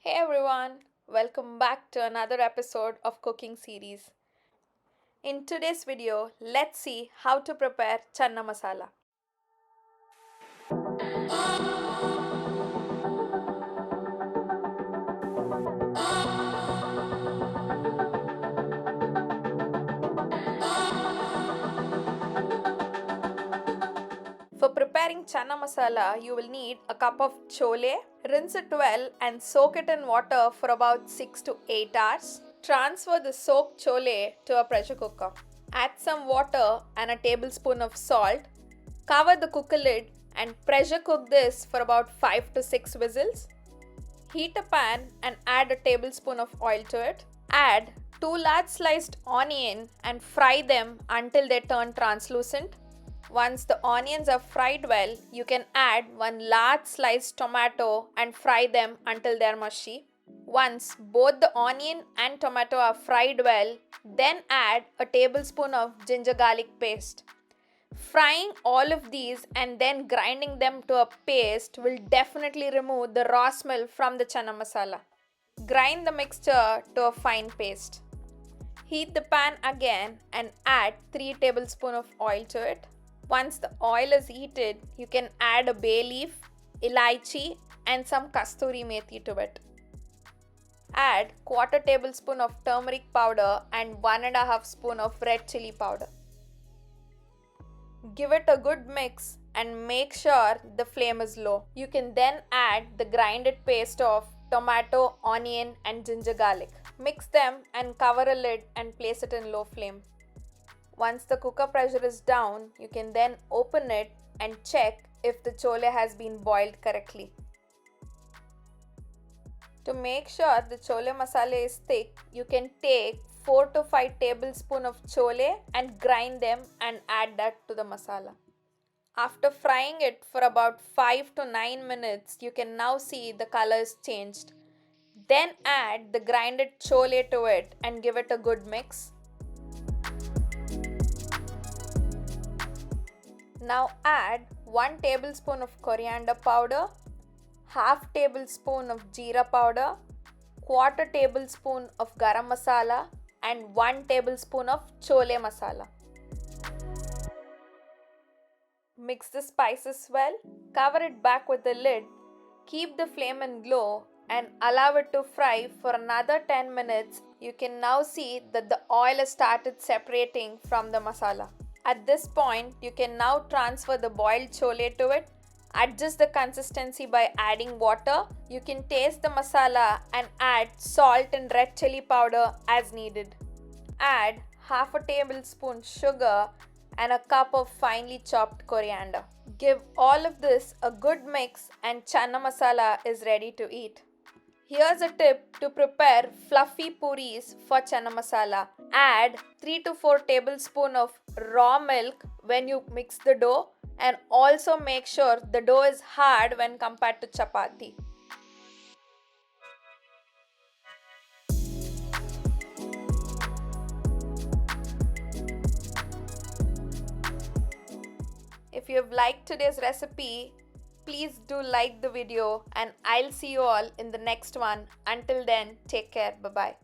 Hey everyone, welcome back to another episode of Cooking Series. In today's video, let's see how to prepare Chana Masala. For preparing Chana Masala, you will need a cup of chole. Rinse it well and soak it in water for about 6 to 8 hours. Transfer the soaked chole to a pressure cooker. Add some water and a tablespoon of salt. Cover the cooker lid and pressure cook this for about 5 to 6 whistles. Heat a pan and add a tablespoon of oil to it. Add 2 large sliced onion and fry them until they turn translucent. Once the onions are fried well, you can add 1 large sliced tomato and fry them until they are mushy. Once both the onion and tomato are fried well, then add a tablespoon of ginger garlic paste. Frying all of these and then grinding them to a paste will definitely remove the raw smell from the chana masala. Grind the mixture to a fine paste. Heat the pan again and add 3 tablespoons of oil to it. Once the oil is heated, you can add a bay leaf, elaichi and some kasturi methi to it. Add quarter tablespoon of turmeric powder and 1.5 spoon of red chilli powder. Give it a good mix and make sure the flame is low. You can then add the grinded paste of tomato, onion and ginger garlic. Mix them and cover a lid and place it in low flame. Once the cooker pressure is down, you can then open it and check if the chole has been boiled correctly. To make sure the chole masala is thick, you can take 4 to 5 tablespoons of chole and grind them and add that to the masala. After frying it for about 5 to 9 minutes, you can now see the color is changed. Then add the grinded chole to it and give it a good mix. Now add 1 tablespoon of coriander powder, half tablespoon of jeera powder, quarter tablespoon of garam masala and 1 tablespoon of chole masala. Mix the spices well, cover it back with the lid, keep the flame in low and allow it to fry for another 10 minutes. You can now see that the oil has started separating from the masala. At this point, you can now transfer the boiled chole to it. Adjust the consistency by adding water. You can taste the masala and add salt and red chili powder as needed. Add half a tablespoon sugar and a cup of finely chopped coriander. Give all of this a good mix and chana masala is ready to eat. Here's a tip to prepare fluffy puris for chana masala. Add 3 to 4 tablespoons of raw milk when you mix the dough and also make sure the dough is hard when compared to chapati. If you have liked today's recipe, please do like the video and I'll see you all in the next one. Until then, take care. Bye-bye.